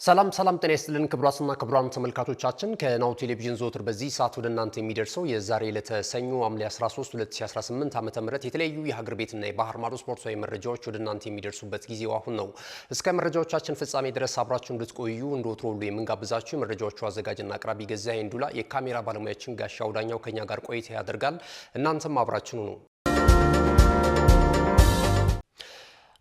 ሰላም ጤና ይስጥልን ክቡራትና ክቡራን ተመልካቾቻችን ከናሁ ቴሌቪዥን ዘወትር በዚህ ሰዓት ወደ እናንተ የሚደርሰው የዛሬ ዕለተ ሰኞ ሐምሌ 13 2018 ዓ.ም የተለያዩ የሀገር ቤትና የባህር ማዶ ስፖርታዊ መረጃዎች ወደ እናንተ የሚደርሱበት ጊዜው አሁን ነው። እስከ መረጃዎቻችን ፍጻሜ ድረስ አብራችሁ እንድትቆዩ እንደወትሮ ሁሉ የምንጋብዛችሁ የመረጃዎቹ አዘጋጅና አቅራቢ ገዛኸኝ እንዱላ፣ የካሜራ ባለሙያችን ጋሻው ዳኛው ከኛ ጋር ቆይታ ያደርጋል። እናንተም አብራችሁኑ ነው።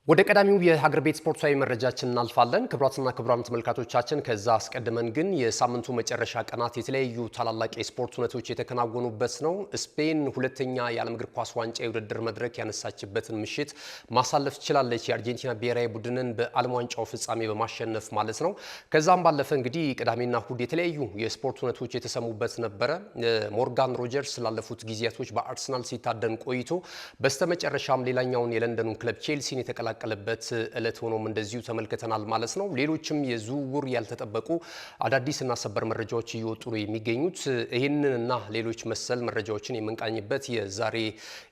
ወደ ቀዳሚው የሀገር ቤት ስፖርታዊ መረጃችን እናልፋለን። ክቡራትና ክቡራን ተመልካቾቻችን ከዛ አስቀድመን ግን የሳምንቱ መጨረሻ ቀናት የተለያዩ ታላላቅ የስፖርት ሁነቶች የተከናወኑበት ነው። ስፔን ሁለተኛ የዓለም እግር ኳስ ዋንጫ የውድድር መድረክ ያነሳችበትን ምሽት ማሳለፍ ትችላለች፣ የአርጀንቲና ብሔራዊ ቡድንን በዓለም ዋንጫው ፍጻሜ በማሸነፍ ማለት ነው። ከዛም ባለፈ እንግዲህ ቅዳሜና እሁድ የተለያዩ የስፖርት ሁነቶች የተሰሙበት ነበረ። ሞርጋን ሮጀርስ ላለፉት ጊዜያቶች በአርሰናል ሲታደን ቆይቶ በስተመጨረሻም ሌላኛውን የለንደኑን ክለብ ቼልሲን ቀለበት እለት ሆኖም እንደዚሁ ተመልክተናል ማለት ነው። ሌሎችም የዝውውር ያልተጠበቁ አዳዲስና ሰበር መረጃዎች እየወጡ ነው የሚገኙት። ይህንንና ሌሎች መሰል መረጃዎችን የምንቃኝበት የዛሬ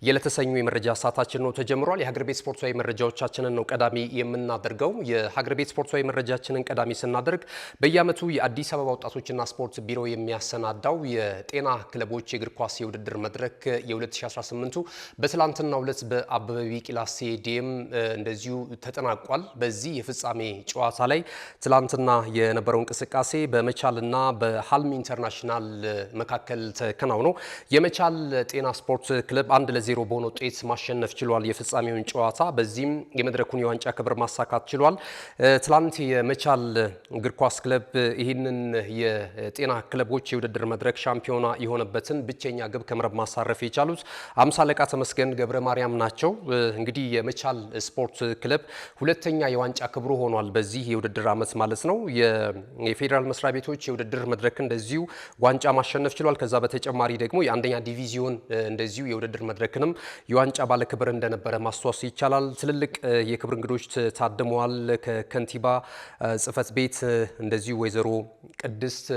የለተሰኙ የመረጃ ሰዓታችን ነው ተጀምሯል። የሀገር ቤት ስፖርታዊ መረጃዎቻችንን ነው ቀዳሚ የምናደርገው። የሀገር ቤት ስፖርታዊ መረጃችንን ቀዳሚ ስናደርግ በየዓመቱ የአዲስ አበባ ወጣቶችና ስፖርት ቢሮ የሚያሰናዳው የጤና ክለቦች የእግር ኳስ የውድድር መድረክ የ2018 በትላንትናው ዕለት በአበበ ቢቂላ ስቴዲየም እንደዚሁ ተጠናቋል። በዚህ የፍጻሜ ጨዋታ ላይ ትላንትና የነበረው እንቅስቃሴ በመቻልና በሃልሚ ኢንተርናሽናል መካከል ተከናውኖ የመቻል ጤና ስፖርት ክለብ 1-0 በሆነ ውጤት ማሸነፍ ችሏል የፍጻሜውን ጨዋታ። በዚህም የመድረኩን የዋንጫ ክብር ማሳካት ችሏል። ትላንት የመቻል እግር ኳስ ክለብ ይህንን የጤና ክለቦች የውድድር መድረክ ሻምፒዮና የሆነበትን ብቸኛ ግብ ከመረብ ማሳረፍ የቻሉት 50 አለቃ ተመስገን ገብረ ማርያም ናቸው። እንግዲህ የመቻል ስፖርት ክለብ ሁለተኛ የዋንጫ ክብሩ ሆኗል በዚህ የውድድር ዓመት ማለት ነው። የፌዴራል መስሪያ ቤቶች የውድድር መድረክ እንደዚሁ ዋንጫ ማሸነፍ ችሏል። ከዛ በተጨማሪ ደግሞ የአንደኛ ዲቪዚዮን እንደዚሁ የውድድር መድረክንም የዋንጫ ባለክብር እንደነበረ ማስተዋወስ ይቻላል። ትልልቅ የክብር እንግዶች ታድመዋል። ከከንቲባ ጽሕፈት ቤት እንደዚሁ ወይዘሮ ቅድስት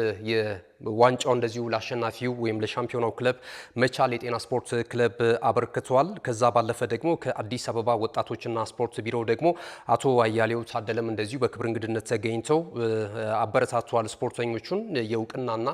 ዋንጫው እንደዚሁ ለአሸናፊው ወይም ለሻምፒዮናው ክለብ መቻል የጤና ስፖርት ክለብ አበርክተዋል። ከዛ ባለፈ ደግሞ ከአዲስ አበባ ወጣቶችና ስፖርት ቢሮ ደግሞ አቶ አያሌው ታደለም እንደዚሁ በክብር እንግድነት ተገኝተው አበረታተዋል። ስፖርተኞቹን የእውቅናና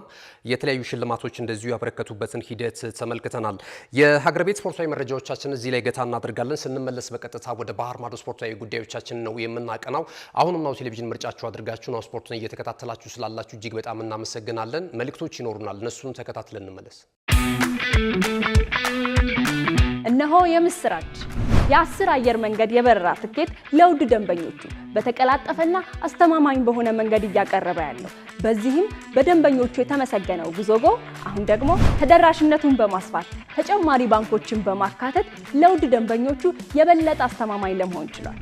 የተለያዩ ሽልማቶች እንደዚሁ ያበረከቱበትን ሂደት ተመልክተናል። የሀገር ቤት ስፖርታዊ መረጃዎቻችን እዚህ ላይ ገታ እናደርጋለን። ስንመለስ በቀጥታ ወደ ባህር ማዶ ስፖርታዊ ጉዳዮቻችን ነው የምናቀናው። አሁንም ናሁ ቴሌቪዥን ምርጫችሁ አድርጋችሁ ናሁ ስፖርትን እየተከታተላችሁ ስላላችሁ እጅግ በጣም እናመሰግናለን። መልእክቶች ይኖሩናል፣ እነሱን ተከታትለን እንመለስ። እነሆ የምስራች! የ10 አየር መንገድ የበረራ ትኬት ለውድ ደንበኞቹ በተቀላጠፈና አስተማማኝ በሆነ መንገድ እያቀረበ ያለው። በዚህም በደንበኞቹ የተመሰገነው ጉዞጎ አሁን ደግሞ ተደራሽነቱን በማስፋት ተጨማሪ ባንኮችን በማካተት ለውድ ደንበኞቹ የበለጠ አስተማማኝ ለመሆን ችሏል።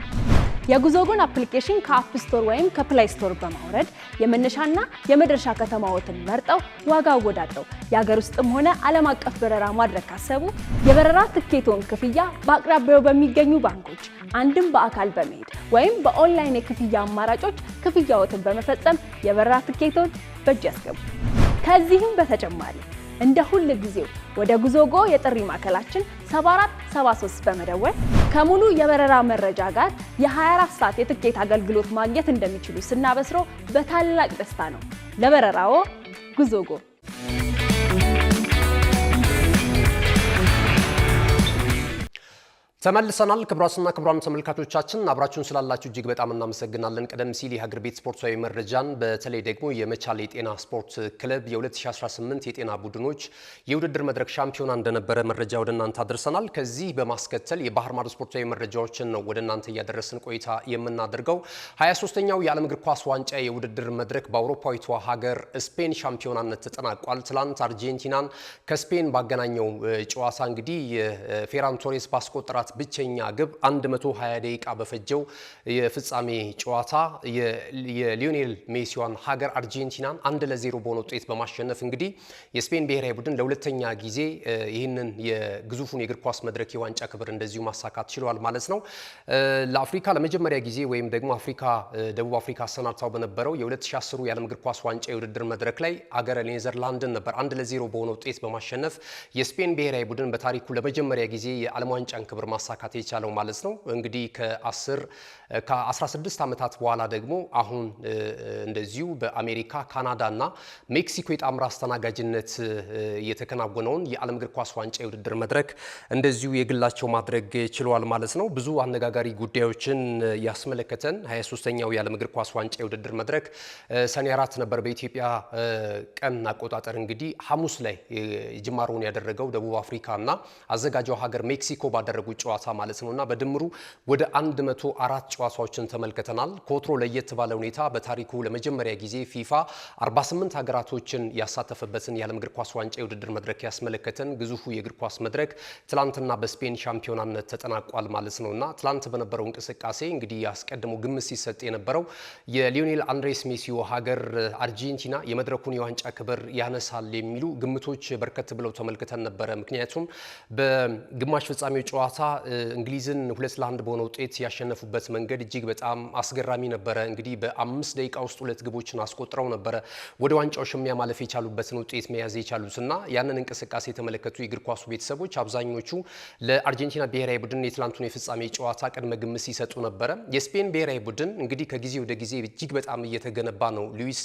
የጉዞጎን አፕሊኬሽን ከአፕ ስቶር ወይም ከፕላይ ስቶር በማውረድ የመነሻና የመድረሻ ከተማዎትን መርጠው ዋጋ አወዳድረው የሀገር ውስጥም ሆነ ዓለም አቀፍ በረራ ማድረግ ካሰቡ የበረራ ትኬቶን ክፍያ በአቅራቢያው በሚገኙ ባንኮች አንድም በአካል በመሄድ ወይም በኦንላይን የክፍያ አማራጮች ክፍያዎትን በመፈጸም የበረራ ትኬቶን በእጅ ያስገቡ። ከዚህም በተጨማሪ እንደ ሁል ጊዜው ወደ ጉዞጎ የጥሪ ማዕከላችን 7473 በመደወል ከሙሉ የበረራ መረጃ ጋር የ24 ሰዓት የትኬት አገልግሎት ማግኘት እንደሚችሉ ስናበስሮ በታላቅ ደስታ ነው። ለበረራዎ ጉዞጎ። ተመልሰናል። ክቡራትና ክቡራን ተመልካቾቻችን አብራችሁን ስላላችሁ እጅግ በጣም እናመሰግናለን። ቀደም ሲል የሀገር ቤት ስፖርታዊ መረጃን በተለይ ደግሞ የመቻል የጤና ስፖርት ክለብ የ2018 የጤና ቡድኖች የውድድር መድረክ ሻምፒዮና እንደነበረ መረጃ ወደ እናንተ አድርሰናል። ከዚህ በማስከተል የባህር ማዶ ስፖርታዊ መረጃዎችን ነው ወደ እናንተ እያደረስን ቆይታ የምናደርገው። 23ኛው የዓለም እግር ኳስ ዋንጫ የውድድር መድረክ በአውሮፓዊቷ ሀገር ስፔን ሻምፒዮናነት ተጠናቋል። ትላንት አርጀንቲናን ከስፔን ባገናኘው ጨዋታ እንግዲህ የፌራን ቶሬስ ባስቆጠራት ብቸኛ ግብ 120 ደቂቃ በፈጀው የፍጻሜ ጨዋታ የሊዮኔል ሜሲዋን ሀገር አርጀንቲናን 1-0 በሆነ ውጤት በማሸነፍ እንግዲህ የስፔን ብሔራዊ ቡድን ለሁለተኛ ጊዜ ይህንን የግዙፉን የእግር ኳስ መድረክ የዋንጫ ክብር እንደዚሁ ማሳካት ችሏል ማለት ነው። ለአፍሪካ ለመጀመሪያ ጊዜ ወይም ደግሞ አፍሪካ ደቡብ አፍሪካ አሰናድታው በነበረው የ2010 የዓለም እግር ኳስ ዋንጫ የውድድር መድረክ ላይ ሀገረ ኔዘርላንድን ነበር 1-0 በሆነ ውጤት በማሸነፍ የስፔን ብሔራዊ ቡድን በታሪኩ ለመጀመሪያ ጊዜ የዓለም ዋንጫን ክብር ማሳካት የቻለው ማለት ነው። እንግዲህ ከ16 ዓመታት በኋላ ደግሞ አሁን እንደዚሁ በአሜሪካ ካናዳና ሜክሲኮ የጣምራ አስተናጋጅነት የተከናወነውን የዓለም እግር ኳስ ዋንጫ የውድድር መድረክ እንደዚሁ የግላቸው ማድረግ ችለዋል ማለት ነው። ብዙ አነጋጋሪ ጉዳዮችን ያስመለከተን 23ኛው የዓለም እግር ኳስ ዋንጫ የውድድር መድረክ ሰኔ 4 ነበር በኢትዮጵያ ቀን አቆጣጠር እንግዲህ ሐሙስ ላይ ጅማሮውን ያደረገው ደቡብ አፍሪካና አዘጋጇው ሀገር ሜክሲኮ ባደረጉት ጨዋታ ማለት ነውና በድምሩ ወደ 104 ጨዋታዎችን ተመልክተናል። ኮትሮ ለየት ባለ ሁኔታ በታሪኩ ለመጀመሪያ ጊዜ ፊፋ 48 ሀገራቶችን ያሳተፈበትን የዓለም እግር ኳስ ዋንጫ የውድድር መድረክ ያስመለከተን ግዙፉ የእግር ኳስ መድረክ ትላንትና በስፔን ሻምፒዮናነት ተጠናቋል ማለት ነውና ትላንት በነበረው እንቅስቃሴ እንግዲህ ያስቀድሞ ግምት ሲሰጥ የነበረው የሊዮኔል አንድሬስ ሜሲዮ ሀገር አርጀንቲና የመድረኩን የዋንጫ ክብር ያነሳል የሚሉ ግምቶች በርከት ብለው ተመልክተን ነበረ። ምክንያቱም በግማሽ ፍጻሜው ጨዋታ እንግሊዝን 2-1 በሆነ ውጤት ያሸነፉበት መንገድ እጅግ በጣም አስገራሚ ነበረ። እንግዲህ በ5 ደቂቃ ውስጥ 2 ግቦችን አስቆጥረው ነበረ ወደ ዋንጫው ሽሚያ ማለፍ የቻሉበትን ውጤት መያዝ የቻሉትና ያንን እንቅስቃሴ የተመለከቱ የእግር ኳሱ ቤተሰቦች አብዛኞቹ ለአርጀንቲና ብሔራዊ ቡድን የትላንቱን የፍጻሜ ጨዋታ ቅድመ ግምት ሲሰጡ ነበረ። የስፔን ብሔራዊ ቡድን እንግዲህ ከጊዜ ወደ ጊዜ እጅግ በጣም እየተገነባ ነው። ሉዊስ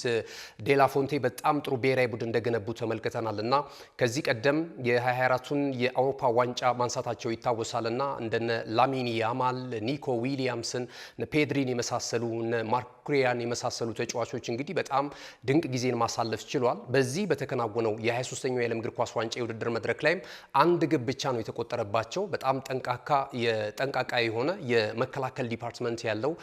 ዴላፎንቴ በጣም ጥሩ ብሔራዊ ቡድን እንደገነቡ ተመልክተናልና ከዚህ ቀደም የ2024ቱን የአውሮፓ ዋንጫ ማንሳታቸው ይታወሳልና እንደነ ላሚን ያማል፣ ኒኮ ዊሊያምስን፣ ፔድሪን የመሳሰሉ ማርኩሪያን የመሳሰሉ ተጫዋቾች እንግዲህ በጣም ድንቅ ጊዜን ማሳለፍ ችሏል። በዚህ በተከናወነው የ23ኛው የዓለም እግር ኳስ ዋንጫ የውድድር መድረክ ላይም አንድ ግብ ብቻ ነው የተቆጠረባቸው። በጣም ጠንቃቃ የሆነ የመከላከል ዲፓርትመንት ያለው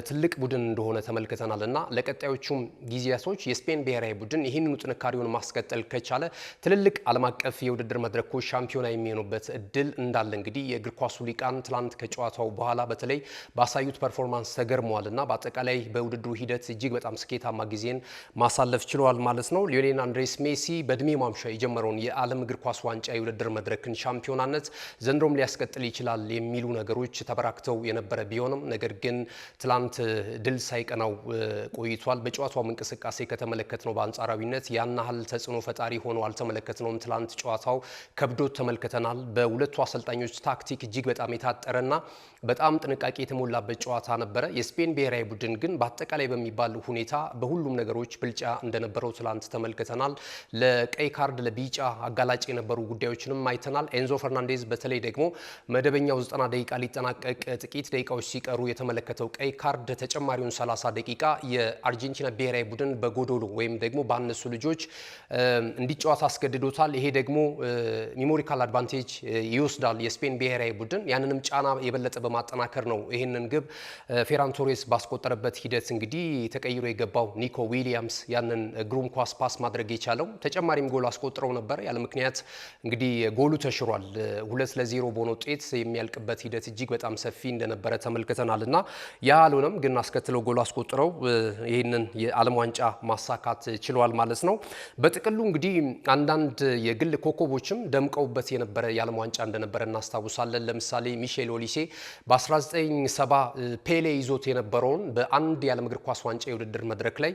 ትልቅ ቡድን እንደሆነ ተመልክተናል እና ለቀጣዮቹም ጊዜያቶች የስፔን ብሔራዊ ቡድን ይህንኑ ጥንካሬውን ማስቀጠል ከቻለ ትልልቅ ዓለም አቀፍ የውድድር መድረኮች ሻምፒዮና የሚሆኑበት እድል እንዳለ እንግዲህ የእግር ኳሱ ሊቃን ትላንት ከጨዋታው በኋላ በተለይ ባሳዩት ፐርፎርማንስ ተገርመዋልና በአጠቃላይ በውድድሩ ሂደት እጅግ በጣም ስኬታማ ጊዜን ማሳለፍ ችለዋል ማለት ነው። ሊዮኔል አንድሬስ ሜሲ በእድሜ ማምሻ የጀመረውን የዓለም እግር ኳስ ዋንጫ የውድድር መድረክን ሻምፒዮናነት ዘንድሮም ሊያስቀጥል ይችላል የሚሉ ነገሮች ተበራክተው የነበረ ቢሆንም ነገር ግን ትላንት ድል ሳይቀናው ቆይቷል። በጨዋታው እንቅስቃሴ ከተመለከትነው በአንጻራዊነት ያን ያህል ተጽዕኖ ፈጣሪ ሆኖ አልተመለከትነውም። ትላንት ጨዋታው ከብዶት ተመልክተናል። በሁለቱ አሰልጣኞች ታክቲክ እጅግ በጣም የታጠረና በጣም ጥንቃቄ የተሞላበት ጨዋታ ነበረ። የስፔን ብሔራዊ ቡድን ግን በአጠቃላይ በሚባል ሁኔታ በሁሉም ነገሮች ብልጫ እንደነበረው ትላንት ተመልክተናል። ለቀይ ካርድ ለቢጫ አጋላጭ የነበሩ ጉዳዮችንም አይተናል። ኤንዞ ፈርናንዴዝ በተለይ ደግሞ መደበኛው 90 ደቂቃ ሊጠናቀቅ ጥቂት ደቂቃዎች ሲቀሩ የተመለከተው ቀይ ካርድ ተጨማሪውን 30 ደቂቃ የአርጀንቲና ብሔራዊ ቡድን በጎዶሎ ወይም ደግሞ ባነሱ ልጆች እንዲጫወት አስገድዶታል። ይሄ ደግሞ ኒውሜሪካል አድቫንቴጅ ይወስዳል የስፔን ብሔራዊ ቡድን። ያንንም ጫና የበለጠ በማጠናከር ነው ይህንን ግብ ፌራን ቶሬስ ባስቆጠረበት ሂደት እንግዲህ ተቀይሮ የገባው ኒኮ ዊሊያምስ ያንን ግሩም ኳስ ፓስ ማድረግ የቻለው። ተጨማሪም ጎል አስቆጥረው ነበር። ያለ ምክንያት እንግዲህ ጎሉ ተሽሯል። 2-0 በሆነ ውጤት የሚያልቅበት ሂደት እጅግ በጣም ሰፊ እንደነበረ ተመልክተናል እና ያ አልሆነም፣ ግን አስከትለው ጎል አስቆጥረው ይህንን የዓለም ዋንጫ ማሳካት ችለዋል ማለት ነው። በጥቅሉ እንግዲህ አንዳንድ የግል ኮከቦችም ደምቀውበት የነበረ የዓለም ዋንጫ እንደነበረ እናስታውሳለን። ለምሳሌ ሚሼል ኦሊሴ በ1970 ፔሌ ይዞት የነበረውን በአንድ የዓለም እግር ኳስ ዋንጫ የውድድር መድረክ ላይ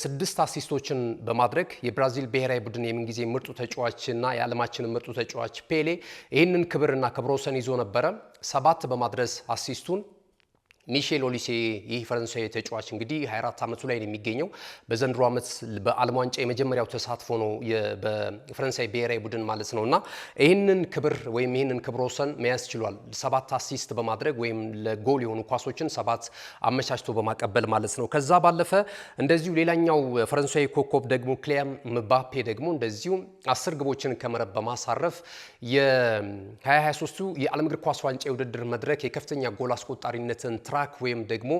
6 አሲስቶችን በማድረግ የብራዚል ብሔራዊ ቡድን የምንጊዜ ምርጡ ተጫዋችና የዓለማችን ምርጡ ተጫዋች ፔሌ ይህንን ክብርና ክብረ ወሰን ይዞ ነበረ። 7 በማድረስ አሲስቱን ሚሼል ኦሊሴ ይህ ፈረንሳዊ ተጫዋች እንግዲህ 24 ዓመቱ ላይ ነው የሚገኘው። በዘንድሮ ዓመት በዓለም ዋንጫ የመጀመሪያው ተሳትፎ ነው በፈረንሳይ ብሔራዊ ቡድን ማለት ነውና ይህንን ክብር ወይም ይህንን ክብረ ወሰን መያዝ ችሏል። 7 አሲስት በማድረግ ወይም ለጎል የሆኑ ኳሶችን 7 አመቻችቶ በማቀበል ማለት ነው። ከዛ ባለፈ እንደዚሁ ሌላኛው ፈረንሳዊ ኮከብ ደግሞ ክሊያን ምባፔ ደግሞ እንደዚሁ 10 ግቦችን ከመረብ በማሳረፍ የ2023 የዓለም እግር ኳስ ዋንጫ የውድድር መድረክ የከፍተኛ ጎል አስቆጣሪነትን ትራክ ወይም ደግሞ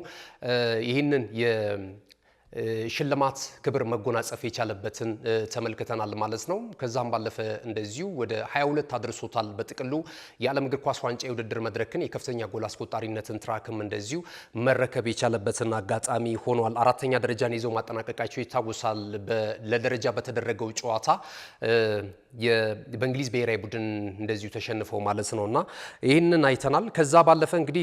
ይህንን የሽልማት ክብር መጎናጸፍ የቻለበትን ተመልክተናል ማለት ነው። ከዛም ባለፈ እንደዚሁ ወደ 22 አድርሶታል። በጥቅሉ የዓለም እግር ኳስ ዋንጫ የውድድር መድረክን የከፍተኛ ጎል አስቆጣሪነትን ትራክም እንደዚሁ መረከብ የቻለበትን አጋጣሚ ሆኗል። 4ኛ ደረጃን ይዘው ማጠናቀቃቸው ይታወሳል። ለደረጃ በተደረገው ጨዋታ በእንግሊዝ ብሔራዊ ቡድን እንደዚሁ ተሸንፈው ማለት ነውና ይህንን አይተናል። ከዛ ባለፈ እንግዲህ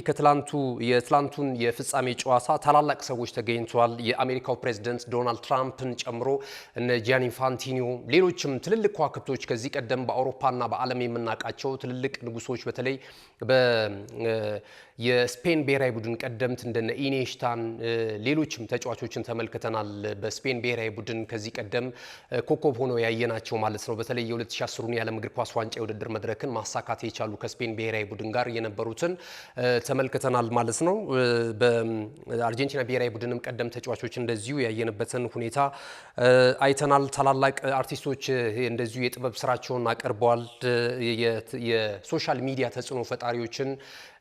የትላንቱን የፍጻሜ ጨዋታ ታላላቅ ሰዎች ተገኝተዋል። የአሜሪካው ፕሬዝዳንት ዶናልድ ትራምፕን ጨምሮ እነ ጂያኒ ኢንፋንቲኖ፣ ሌሎችም ትልልቅ ከዋክብቶች ከዚህ ቀደም በአውሮፓና በዓለም የምናውቃቸው ትልልቅ ንጉሶች በተለይ የስፔን ብሔራዊ ቡድን ቀደምት እንደነ ኢኔሽታን ሌሎችም ተጫዋቾችን ተመልክተናል። በስፔን ብሔራዊ ቡድን ከዚህ ቀደም ኮከብ ሆኖ ያየናቸው ማለት ነው። በተለይ የ2010ሩን የዓለም እግር ኳስ ዋንጫ የውድድር መድረክን ማሳካት የቻሉ ከስፔን ብሔራዊ ቡድን ጋር የነበሩትን ተመልክተናል ማለት ነው። በአርጀንቲና ብሔራዊ ቡድንም ቀደም ተጫዋቾች እንደዚሁ ያየንበትን ሁኔታ አይተናል። ታላላቅ አርቲስቶች እንደዚሁ የጥበብ ስራቸውን አቀርበዋል። የሶሻል ሚዲያ ተጽዕኖ ፈጣሪዎችን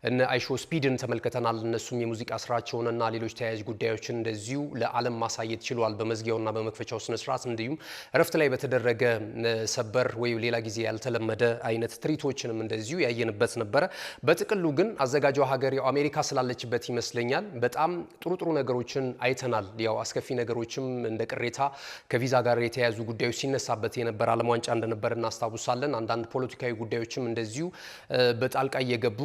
እነ አይሾ ስፒድን ተመልክተናል። እነሱም የሙዚቃ ስራቸውንና ሌሎች ተያያዥ ጉዳዮችን እንደዚሁ ለዓለም ማሳየት ችሏል። በመዝጊያውና በመክፈቻው ስነ ስርዓት እንዲሁም እረፍት ላይ በተደረገ ሰበር ወይ ሌላ ጊዜ ያልተለመደ አይነት ትርኢቶችንም እንደዚሁ ያየንበት ነበረ። በጥቅሉ ግን አዘጋጇ ሀገር ያው አሜሪካ ስላለችበት ይመስለኛል በጣም ጥሩ ነገሮችን አይተናል። ያው አስከፊ ነገሮችም እንደ ቅሬታ ከቪዛ ጋር የተያያዙ ጉዳዮች ሲነሳበት የነበረ ዓለም ዋንጫ እንደነበር እናስታውሳለን። አንዳንድ ፖለቲካዊ ጉዳዮችም እንደዚሁ በጣልቃ እየገቡ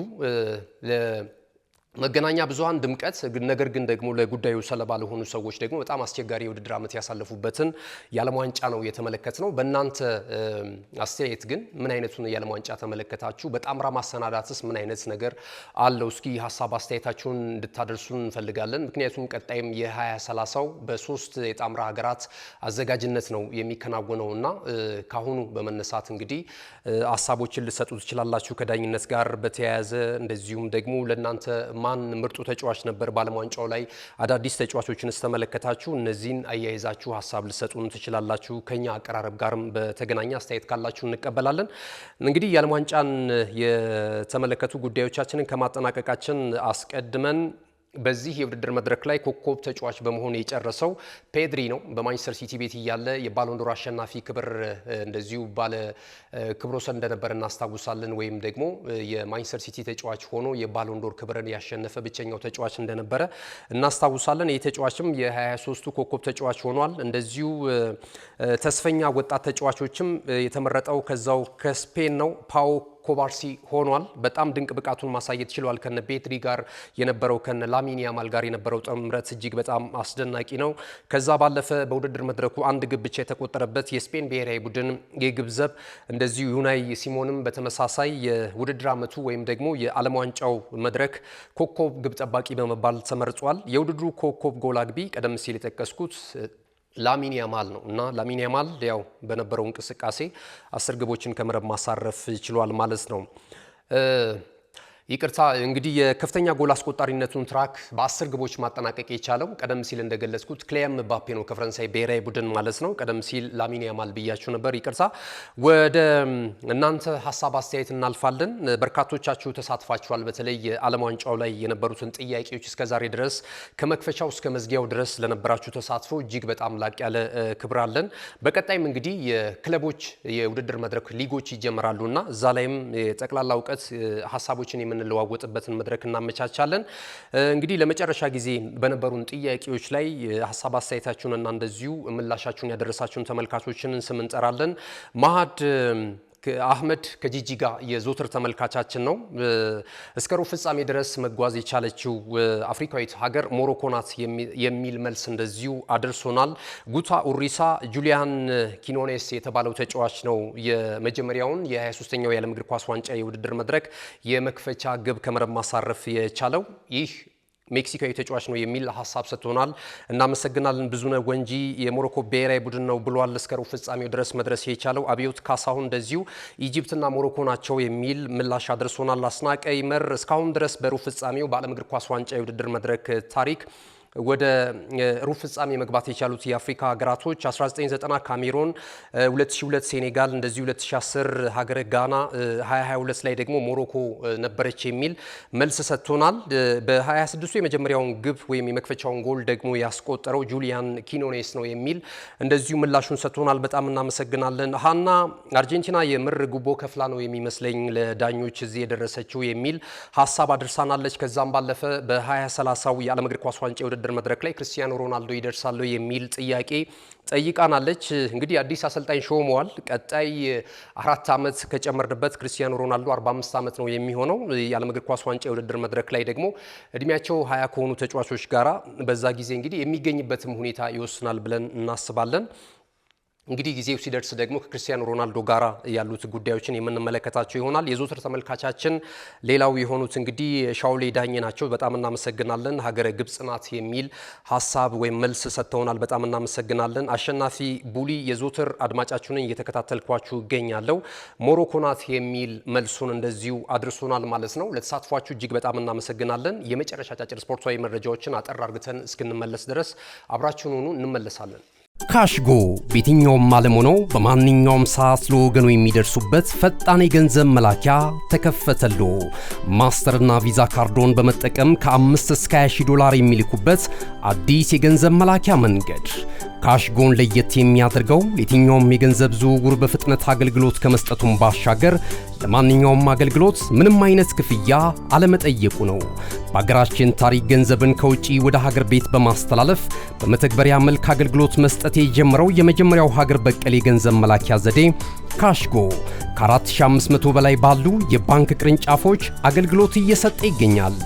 መገናኛ ብዙሃን ድምቀት ነገር ግን ደግሞ ለጉዳዩ ሰለባ ለሆኑ ሰዎች ደግሞ በጣም አስቸጋሪ የውድድር ዓመት ያሳለፉበትን የዓለም ዋንጫ ነው የተመለከትነው። በእናንተ አስተያየት ግን ምን አይነቱን የዓለም ዋንጫ ተመለከታችሁ? በጣምራ ማሰናዳትስ ምን አይነት ነገር አለው? እስኪ ሀሳብ አስተያየታችሁን እንድታደርሱን እንፈልጋለን። ምክንያቱም ቀጣይም የ2030ው በሶስት የጣምራ ሀገራት አዘጋጅነት ነው የሚከናወነው እና ካሁኑ በመነሳት እንግዲህ ሀሳቦችን ልሰጡ ትችላላችሁ ከዳኝነት ጋር በተያያዘ እንደዚሁም ደግሞ ለእናንተ ማን ምርጡ ተጫዋች ነበር በዓለም ዋንጫው ላይ አዳዲስ ተጫዋቾችን ስተመለከታችሁ እነዚህን አያይዛችሁ ሀሳብ ልሰጡን ትችላላችሁ። ከኛ አቀራረብ ጋርም በተገናኘ አስተያየት ካላችሁ እንቀበላለን። እንግዲህ የዓለም ዋንጫን የተመለከቱ ጉዳዮቻችንን ከማጠናቀቃችን አስቀድመን በዚህ የውድድር መድረክ ላይ ኮከብ ተጫዋች በመሆን የጨረሰው ፔድሪ ነው። በማንቸስተር ሲቲ ቤት እያለ የባሎንዶር አሸናፊ ክብር እንደዚሁ ባለ ክብረ ወሰን እንደነበር እናስታውሳለን። ወይም ደግሞ የማንቸስተር ሲቲ ተጫዋች ሆኖ የባሎንዶር ክብርን ያሸነፈ ብቸኛው ተጫዋች እንደነበረ እናስታውሳለን። ይህ ተጫዋችም የ23ቱ ኮከብ ተጫዋች ሆኗል። እንደዚሁ ተስፈኛ ወጣት ተጫዋቾችም የተመረጠው ከዛው ከስፔን ነው። ፓው ኮባርሲ ሆኗል። በጣም ድንቅ ብቃቱን ማሳየት ችሏል። ከነ ፔድሪ ጋር የነበረው ከነ ላሚን ያማል ጋር የነበረው ጥምረት እጅግ በጣም አስደናቂ ነው። ከዛ ባለፈ በውድድር መድረኩ አንድ ግብ ብቻ የተቆጠረበት የስፔን ብሔራዊ ቡድን የግብ ዘብ እንደዚሁ ዩናይ ሲሞንም በተመሳሳይ የውድድር ዓመቱ ወይም ደግሞ የዓለም ዋንጫው መድረክ ኮከብ ግብ ጠባቂ በመባል ተመርጧል። የውድድሩ ኮከብ ጎል አግቢ ቀደም ሲል የጠቀስኩት ላሚን ያማል ነው እና ላሚን ያማል ያው በነበረው እንቅስቃሴ 10 ግቦችን ከመረብ ማሳረፍ ችሏል ማለት ነው። ይቅርታ እንግዲህ የከፍተኛ ጎል አስቆጣሪነቱን ትራክ በ10 ግቦች ማጠናቀቅ የቻለው ቀደም ሲል እንደገለጽኩት ክሊያን ምባፔ ነው ከፈረንሳይ ብሔራዊ ቡድን ማለት ነው። ቀደም ሲል ላሚን ያማል ብያችሁ ነበር። ይቅርታ ወደ እናንተ ሀሳብ አስተያየት እናልፋለን። በርካቶቻችሁ ተሳትፋችኋል። በተለይ የዓለም ዋንጫው ላይ የነበሩትን ጥያቄዎች እስከዛሬ ድረስ ከመክፈቻው እስከ መዝጊያው ድረስ ለነበራችሁ ተሳትፎ እጅግ በጣም ላቅ ያለ ክብር አለን። በቀጣይም እንግዲህ የክለቦች የውድድር መድረክ ሊጎች ይጀምራሉና እዛ ላይም የጠቅላላ እውቀት ሀሳቦችን እንለዋወጥበትን መድረክ እናመቻቻለን። እንግዲህ ለመጨረሻ ጊዜ በነበሩን ጥያቄዎች ላይ ሀሳብ አስተያየታችሁንና እንደዚሁ ምላሻችሁን ያደረሳችሁን ተመልካቾችን ስም እንጠራለን። ማሃድ አህመድ ከጂጂጋ የዞትር ተመልካቻችን ነው። እስከ ሩብ ፍጻሜ ድረስ መጓዝ የቻለችው አፍሪካዊት ሀገር ሞሮኮ ናት የሚል መልስ እንደዚሁ አድርሶናል። ጉታ ኡሪሳ ጁሊያን ኪኖኔስ የተባለው ተጫዋች ነው የመጀመሪያውን የ23ኛው የዓለም እግር ኳስ ዋንጫ የውድድር መድረክ የመክፈቻ ግብ ከመረብ ማሳረፍ የቻለው ይህ ሜክሲካዊ ተጫዋች ነው የሚል ሀሳብ ሰጥቶናል። እናመሰግናለን። ብዙነህ ወንጂ የሞሮኮ ብሔራዊ ቡድን ነው ብሏል። እስከ ሩብ ፍጻሜው ድረስ መድረስ የቻለው አብዮት ካሳሁን እንደዚሁ ኢጂፕትና ሞሮኮ ናቸው የሚል ምላሽ አድርሶናል። አስናቀ ይመር እስካሁን ድረስ በሩብ ፍጻሜው በዓለም እግር ኳስ ዋንጫ የውድድር መድረክ ታሪክ ወደ ሩብ ፍጻሜ መግባት የቻሉት የአፍሪካ ሀገራቶች 1990 ካሜሮን፣ 2002 ሴኔጋል፣ እንደዚህ 2010 ሀገረ ጋና፣ 2022 ላይ ደግሞ ሞሮኮ ነበረች የሚል መልስ ሰጥቶናል። በ26ቱ የመጀመሪያውን ግብ ወይም የመክፈቻውን ጎል ደግሞ ያስቆጠረው ጁሊያን ኪኖኔስ ነው የሚል እንደዚሁ ምላሹን ሰጥቶናል። በጣም እናመሰግናለን። ሀና አርጀንቲና የምር ጉቦ ከፍላ ነው የሚመስለኝ ለዳኞች እዚህ የደረሰችው የሚል ሀሳብ አድርሳናለች። ከዛም ባለፈ በ2030 የዓለም እግር ኳስ ዋንጫ የውድድር የውድድር መድረክ ላይ ክርስቲያኖ ሮናልዶ ይደርሳል የሚል ጥያቄ ጠይቃናለች። እንግዲህ አዲስ አሰልጣኝ ሾመዋል። ቀጣይ 4 ዓመት ከጨመርንበት ክርስቲያኖ ሮናልዶ 45 ዓመት ነው የሚሆነው። የዓለም እግር ኳስ ዋንጫ የውድድር መድረክ ላይ ደግሞ እድሜያቸው 20 ከሆኑ ተጫዋቾች ጋራ በዛ ጊዜ እንግዲህ የሚገኝበትም ሁኔታ ይወስናል ብለን እናስባለን። እንግዲህ ጊዜው ሲደርስ ደግሞ ከክርስቲያኖ ሮናልዶ ጋራ ያሉት ጉዳዮችን የምንመለከታቸው ይሆናል። የዘወትር ተመልካቻችን ሌላው የሆኑት እንግዲህ ሻውሌ ዳኜ ናቸው። በጣም እናመሰግናለን። ሀገረ ግብጽ ናት የሚል ሀሳብ ወይም መልስ ሰጥተውናል። በጣም እናመሰግናለን። አሸናፊ ቡሊ የዘወትር አድማጫችሁን እየተከታተልኳችሁ እገኛለሁ። ሞሮኮ ናት የሚል መልሱን እንደዚሁ አድርሶናል ማለት ነው። ለተሳትፏችሁ እጅግ በጣም እናመሰግናለን። የመጨረሻ አጫጭር ስፖርታዊ መረጃዎችን አጠር አርግተን እስክንመለስ ድረስ አብራችሁን ሆኑ። እንመለሳለን። ካሽጎ በየትኛውም ዓለም ሆነው በማንኛውም ሰዓት ለወገኑ የሚደርሱበት ፈጣን የገንዘብ መላኪያ ተከፈተሎ። ማስተርና ቪዛ ካርዶን በመጠቀም ከ5 እስከ 20 ዶላር የሚልኩበት አዲስ የገንዘብ መላኪያ መንገድ። ካሽጎን ለየት የሚያደርገው የትኛውም የገንዘብ ዝውውር በፍጥነት አገልግሎት ከመስጠቱም ባሻገር ለማንኛውም አገልግሎት ምንም አይነት ክፍያ አለመጠየቁ ነው። በሀገራችን ታሪክ ገንዘብን ከውጪ ወደ ሀገር ቤት በማስተላለፍ በመተግበሪያ መልክ አገልግሎት መስጠት የጀመረው የመጀመሪያው ሀገር በቀል የገንዘብ መላኪያ ዘዴ ካሽጎ ከ4500 በላይ ባሉ የባንክ ቅርንጫፎች አገልግሎት እየሰጠ ይገኛል።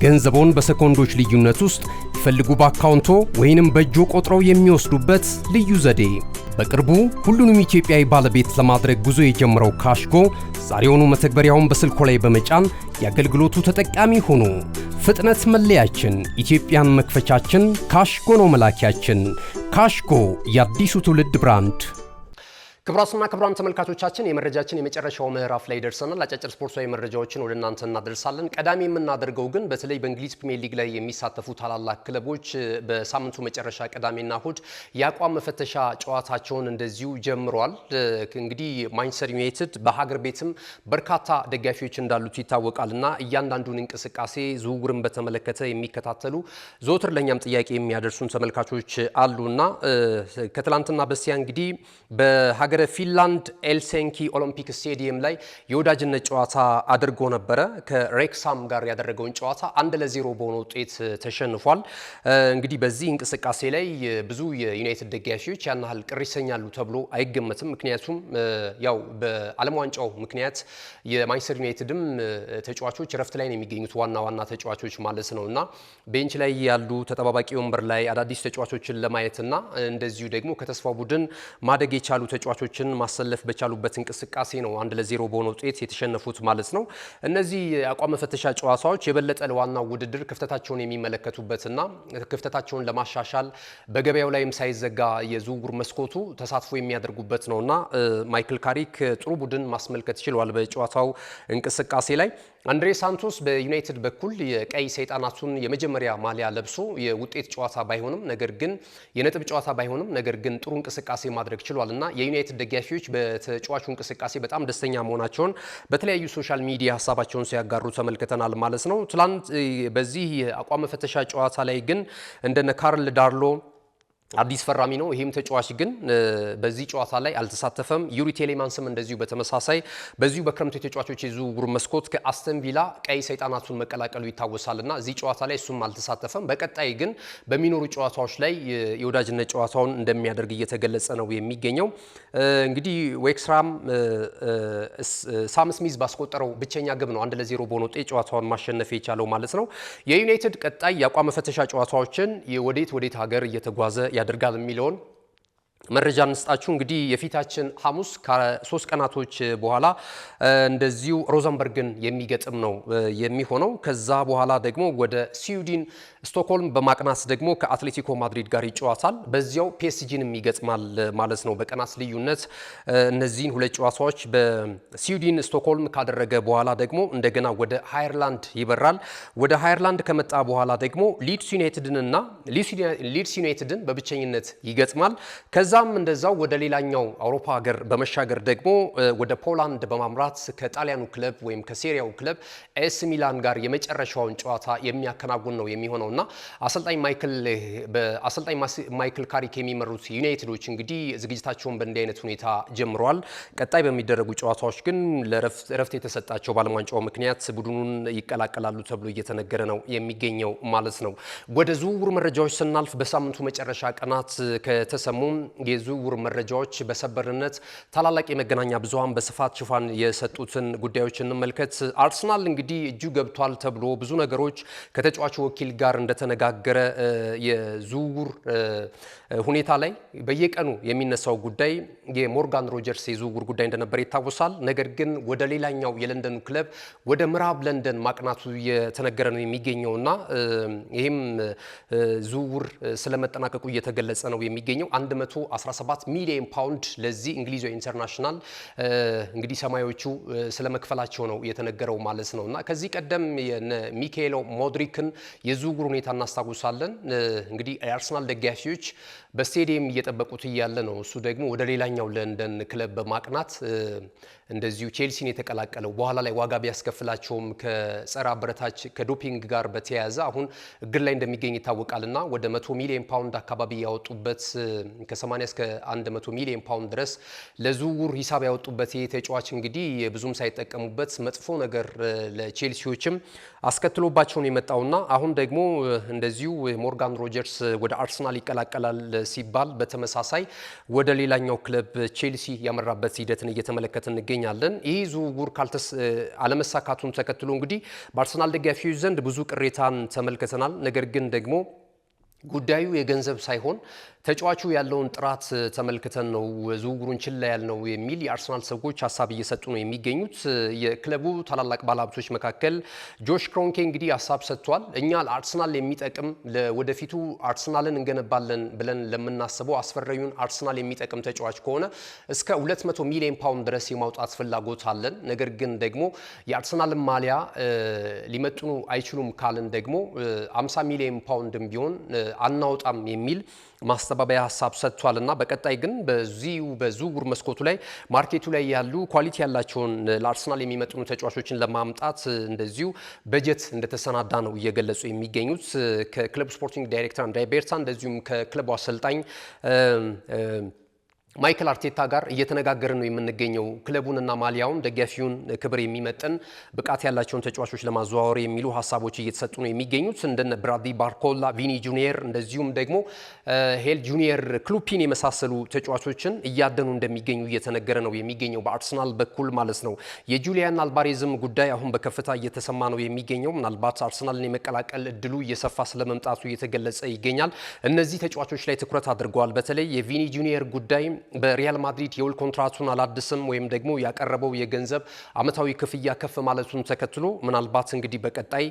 ገንዘቦን በሰኮንዶች ልዩነት ውስጥ ይፈልጉ በአካውንቶ ወይንም በእጆ ቆጥረው የሚወስዱበት ልዩ ዘዴ። በቅርቡ ሁሉንም ኢትዮጵያዊ ባለቤት ለማድረግ ጉዞ የጀመረው ካሽጎ ዛሬውኑ መተግበሪያውን በስልኮ ላይ በመጫን የአገልግሎቱ ተጠቃሚ ሆኑ። ፍጥነት መለያችን፣ ኢትዮጵያን መክፈቻችን፣ ካሽጎ ነው መላኪያችን። ካሽጎ የአዲሱ ትውልድ ብራንድ። ክቡራትና ክቡራን ተመልካቾቻችን የመረጃችን የመጨረሻው ምዕራፍ ላይ ደርሰናል። አጫጭር ስፖርታዊ መረጃዎችን ወደ እናንተ እናደርሳለን። ቀዳሚ የምናደርገው ግን በተለይ በእንግሊዝ ፕሪሚየር ሊግ ላይ የሚሳተፉ ታላላቅ ክለቦች በሳምንቱ መጨረሻ ቅዳሜና እሁድ የአቋም መፈተሻ ጨዋታቸውን እንደዚሁ ጀምረዋል። እንግዲህ ማንቸስተር ዩናይትድ በሀገር ቤትም በርካታ ደጋፊዎች እንዳሉት ይታወቃልና እያንዳንዱን እንቅስቃሴ ዝውውርን በተመለከተ የሚከታተሉ ዘወትር ለኛም ጥያቄ የሚያደርሱን ተመልካቾች አሉና ከትላንትና በስቲያ እንግዲህ በሀገረ ፊንላንድ ኤልሴንኪ ኦሎምፒክ ስቴዲየም ላይ የወዳጅነት ጨዋታ አድርጎ ነበረ። ከሬክሳም ጋር ያደረገውን ጨዋታ 1-0 በሆነ ውጤት ተሸንፏል። እንግዲህ በዚህ እንቅስቃሴ ላይ ብዙ የዩናይትድ ደጋፊዎች ያን ያህል ቅር ይሰኛሉ ተብሎ አይገመትም። ምክንያቱም ያው በዓለም ዋንጫው ምክንያት የማንቸስተር ዩናይትድም ተጫዋቾች ረፍት ላይ ነው የሚገኙት፣ ዋና ተጫዋቾች ማለት ነውና ቤንች ላይ ያሉ ተጠባባቂ ወንበር ላይ አዳዲስ ተጫዋቾችን ለማየትና እንደዚሁ ደግሞ ከተስፋው ቡድን ማደግ የቻሉ ተጫዋቾችን ማሰለፍ በቻሉበት እንቅስቃሴ ነው 1-0 በሆነ ውጤት የተሸነፉት ማለት ነው። እነዚህ አቋም መፈተሻ ጨዋታዎች የበለጠ ለዋናው ውድድር ክፍተታቸውን የሚመለከቱበትና ክፍተታቸውን ለማሻሻል በገበያው ላይም ሳይዘጋ የዝውውር መስኮቱ ተሳትፎ የሚያደርጉበት ነውና ማይክል ካሪክ ጥሩ ቡድን ማስመልከት ችሏል በጨዋታው እንቅስቃሴ ላይ። አንድሬ ሳንቶስ በዩናይትድ በኩል የቀይ ሰይጣናቱን የመጀመሪያ ማሊያ ለብሶ የውጤት ጨዋታ ባይሆንም ነገር ግን የነጥብ ጨዋታ ባይሆንም ነገር ግን ጥሩ እንቅስቃሴ ማድረግ ችሏልና የዩናይትድ ደጋፊዎች በተጫዋቹ እንቅስቃሴ በጣም ደስተኛ መሆናቸውን በተለያዩ ሶሻል ሚዲያ ሀሳባቸውን ሲያጋሩ ተመልክተናል ማለት ነው። ትላንት በዚህ የአቋም መፈተሻ ጨዋታ ላይ ግን እንደነ ካርል ዳርሎ አዲስ ፈራሚ ነው። ይሄም ተጫዋች ግን በዚህ ጨዋታ ላይ አልተሳተፈም። ዩሪ ቴሌማንስም እንደዚሁ በተመሳሳይ በዚሁ በክረምቱ የተጫዋቾች የዝውውር መስኮት ከአስተን ቪላ ቀይ ሰይጣናቱን መቀላቀሉ ይታወሳልና እዚህ ጨዋታ ላይ እሱም አልተሳተፈም። በቀጣይ ግን በሚኖሩ ጨዋታዎች ላይ የወዳጅነት ጨዋታውን እንደሚያደርግ እየተገለጸ ነው የሚገኘው። እንግዲህ ዌክስሃም ሳም ስሚዝ ባስቆጠረው ብቸኛ ግብ ነው 1-0 በሆነ ውጤት ጨዋታውን ማሸነፍ የቻለው ማለት ነው። የዩናይትድ ቀጣይ የአቋም መፈተሻ ጨዋታዎችን ወዴት ሀገር እየተጓዘ ያደርጋል የሚለውን መረጃ እንስጣችሁ። እንግዲህ የፊታችን ሐሙስ ከ3 ቀናቶች በኋላ እንደዚሁ ሮዘንበርግን የሚገጥም ነው የሚሆነው። ከዛ በኋላ ደግሞ ወደ ስዊድን ስቶክሆልም በማቅናት ደግሞ ከአትሌቲኮ ማድሪድ ጋር ይጫወታል። በዚያው ፒኤስጂንም ይገጥማል ማለት ነው። በቀናት ልዩነት እነዚህን ሁለት ጨዋታዎች በስዊድን ስቶክሆልም ካደረገ በኋላ ደግሞ እንደገና ወደ ሃየርላንድ ይበራል። ወደ ሃየርላንድ ከመጣ በኋላ ደግሞ ሊድስ ዩናይትድን በብቸኝነት ይገጥማል። ከዛ ከዛም እንደዛው ወደ ሌላኛው አውሮፓ ሀገር በመሻገር ደግሞ ወደ ፖላንድ በማምራት ከጣሊያኑ ክለብ ወይም ከሴሪያው ክለብ ኤስ ሚላን ጋር የመጨረሻውን ጨዋታ የሚያከናውን ነው የሚሆነውና አሰልጣኝ ማይክል ካሪክ የሚመሩት ዩናይትዶች እንግዲህ ዝግጅታቸውን በእንዲህ አይነት ሁኔታ ጀምረዋል። ቀጣይ በሚደረጉ ጨዋታዎች ግን ለረፍት የተሰጣቸው ባለም ዋንጫው ምክንያት ቡድኑን ይቀላቀላሉ ተብሎ እየተነገረ ነው የሚገኘው ማለት ነው። ወደ ዝውውር መረጃዎች ስናልፍ በሳምንቱ መጨረሻ ቀናት ከተሰሙ የዝውውር መረጃዎች በሰበርነት ታላላቅ የመገናኛ ብዙሃን በስፋት ሽፋን የሰጡትን ጉዳዮች እንመልከት። አርሰናል እንግዲህ እጁ ገብቷል ተብሎ ብዙ ነገሮች ከተጫዋቹ ወኪል ጋር እንደተነጋገረ የዝውውር ሁኔታ ላይ በየቀኑ የሚነሳው ጉዳይ የሞርጋን ሮጀርስ የዝውውር ጉዳይ እንደነበር ይታወሳል። ነገር ግን ወደ ሌላኛው የለንደኑ ክለብ ወደ ምዕራብ ለንደን ማቅናቱ የተነገረ ነው የሚገኘውና ይህም ዝውውር ስለመጠናቀቁ እየተገለጸ ነው የሚገኘው። 117 ሚሊዮን ፓውንድ ለዚህ እንግሊዛዊ ኢንተርናሽናል እንግዲህ ሰማያዊዎቹ ስለመክፈላቸው ነው የተነገረው ማለት ነውና ከዚህ ቀደም ሚካኤሎ ሞድሪክን የዝውውር ሁኔታ እናስታውሳለን። እንግዲህ የአርሰናል ደጋፊዎች በስቴዲየም እየጠበቁት እያለ ነው እሱ ደግሞ ወደ ሌላኛው ለንደን ክለብ በማቅናት እንደዚሁ ቼልሲን የተቀላቀለው። በኋላ ላይ ዋጋ ቢያስከፍላቸውም ከጸረ አበረታች ከዶፒንግ ጋር በተያያዘ አሁን እግር ላይ እንደሚገኝ ይታወቃልና ወደ 100 ሚሊዮን ፓውንድ አካባቢ ያወጡበት ከ80 እስከ 100 ሚሊዮን ፓውንድ ድረስ ለዝውውር ሂሳብ ያወጡበት ይህ ተጫዋች እንግዲህ ብዙም ሳይጠቀሙበት መጥፎ ነገር ለቼልሲዎችም አስከትሎባቸው ነው የመጣውና አሁን ደግሞ እንደዚሁ ሞርጋን ሮጀርስ ወደ አርሰናል ይቀላቀላል ሲባል በተመሳሳይ ወደ ሌላኛው ክለብ ቼልሲ ያመራበት ሂደትን እየተመለከትን እንገኛለን። ይህ ዝውውር አለመሳካቱን ተከትሎ እንግዲህ በአርሰናል ደጋፊዎች ዘንድ ብዙ ቅሬታን ተመልክተናል። ነገር ግን ደግሞ ጉዳዩ የገንዘብ ሳይሆን ተጫዋቹ ያለውን ጥራት ተመልክተን ነው ዝውውሩን ችላ ያልነው የሚል የአርሰናል ሰዎች ሀሳብ እየሰጡ ነው የሚገኙት። የክለቡ ታላላቅ ባለሀብቶች መካከል ጆሽ ክሮንኬ እንግዲህ ሀሳብ ሰጥቷል። እኛ ለአርሰናል የሚጠቅም ለወደፊቱ አርሰናልን እንገነባለን ብለን ለምናስበው አስፈሪውን አርሰናል የሚጠቅም ተጫዋች ከሆነ እስከ 200 ሚሊዮን ፓውንድ ድረስ የማውጣት ፍላጎት አለን። ነገር ግን ደግሞ የአርሰናልን ማሊያ ሊመጥኑ አይችሉም ካልን ደግሞ 50 ሚሊዮን ፓውንድም ቢሆን አናውጣም የሚል ማስተባበያ ሀሳብ ሰጥቷልና በቀጣይ ግን በዝውውር መስኮቱ ላይ ማርኬቱ ላይ ያሉ ኳሊቲ ያላቸውን ለአርሰናል የሚመጥኑ ተጫዋቾችን ለማምጣት እንደዚሁ በጀት እንደተሰናዳ ነው እየገለጹ የሚገኙት። ከክለብ ስፖርቲንግ ዳይሬክተር አንድሪያ ቤርታ እንደዚሁም ከክለቡ አሰልጣኝ ማይክል አርቴታ ጋር እየተነጋገርን ነው የምንገኘው። ክለቡንና ማሊያውን ደጋፊውን ክብር የሚመጥን ብቃት ያላቸውን ተጫዋቾች ለማዘዋወር የሚሉ ሀሳቦች እየተሰጡ ነው የሚገኙት። እንደነ ብራድሊ ባርኮላ፣ ቪኒ ጁኒየር እንደዚሁም ደግሞ ሄል ጁኒየር ክሉፒን የመሳሰሉ ተጫዋቾችን እያደኑ እንደሚገኙ እየተነገረ ነው የሚገኘው በአርሰናል በኩል ማለት ነው። የጁሊያን አልቫሬዝም ጉዳይ አሁን በከፍታ እየተሰማ ነው የሚገኘው። ምናልባት አርሰናልን የመቀላቀል እድሉ እየሰፋ ስለመምጣቱ እየተገለጸ ይገኛል። እነዚህ ተጫዋቾች ላይ ትኩረት አድርገዋል። በተለይ የቪኒ ጁኒየር ጉዳይ በሪያል ማድሪድ የውል ኮንትራቱን አላድስም ወይም ደግሞ ያቀረበው የገንዘብ አመታዊ ክፍያ ከፍ ማለቱን ተከትሎ ምናልባት እንግዲህ በቀጣይ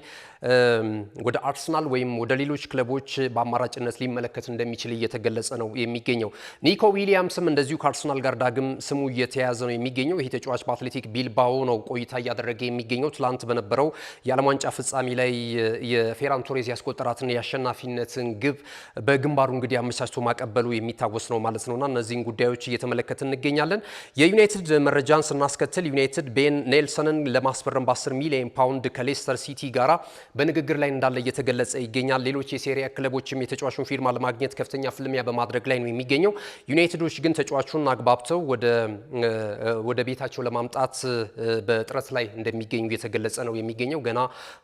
ወደ አርሰናል ወይም ወደ ሌሎች ክለቦች በአማራጭነት ሊመለከት እንደሚችል እየተገለጸ ነው የሚገኘው። ኒኮ ዊሊያምስም እንደዚሁ ከአርሰናል ጋር ዳግም ስሙ እየተያያዘ ነው የሚገኘው። ይህ ተጫዋች በአትሌቲክ ቢልባኦ ነው ቆይታ እያደረገ የሚገኘው። ትላንት በነበረው የዓለም ዋንጫ ፍጻሜ ላይ የፌራን ቶሬዝ ያስቆጠራትን የአሸናፊነትን ግብ በግንባሩ እንግዲህ አመቻችቶ ማቀበሉ የሚታወስ ነው ማለት ነውና እነዚህን ጉዳዮች እየተመለከትን እንገኛለን። የዩናይትድ መረጃን ስናስከትል ዩናይትድ ቤን ኔልሰንን ለማስፈረም በ10 ሚሊዮን ፓውንድ ከሌስተር ሲቲ ጋራ በንግግር ላይ እንዳለ እየተገለጸ ይገኛል። ሌሎች የሴሪያ ክለቦችም የተጫዋቹን ፊርማ ለማግኘት ከፍተኛ ፍልሚያ በማድረግ ላይ ነው የሚገኘው። ዩናይትዶች ግን ተጫዋቹን አግባብተው ወደ ቤታቸው ለማምጣት በጥረት ላይ እንደሚገኙ እየተገለጸ ነው የሚገኘው። ገና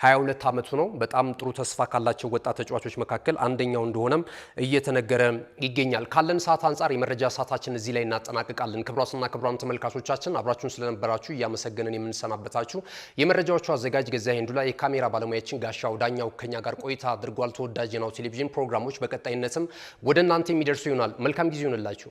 22 ዓመቱ ነው። በጣም ጥሩ ተስፋ ካላቸው ወጣት ተጫዋቾች መካከል አንደኛው እንደሆነም እየተነገረ ይገኛል። ካለን ሰዓት አንጻር የመረጃ ሰዓታችን እዚህ ላይ እናጠናቅቃለን። ክቡራትና ክቡራን ተመልካቾቻችን አብራችሁን ስለነበራችሁ እያመሰገንን የምንሰናበታችሁ የመረጃዎቹ አዘጋጅ ገዛኸኝ ዱላ፣ የካሜራ ባለሙያችን ጋሻው ዳኛው ከኛ ጋር ቆይታ አድርጓል። ተወዳጅ የናሁ ቴሌቪዥን ፕሮግራሞች በቀጣይነትም ወደ እናንተ የሚደርሱ ይሆናል። መልካም ጊዜ ይሁንላችሁ።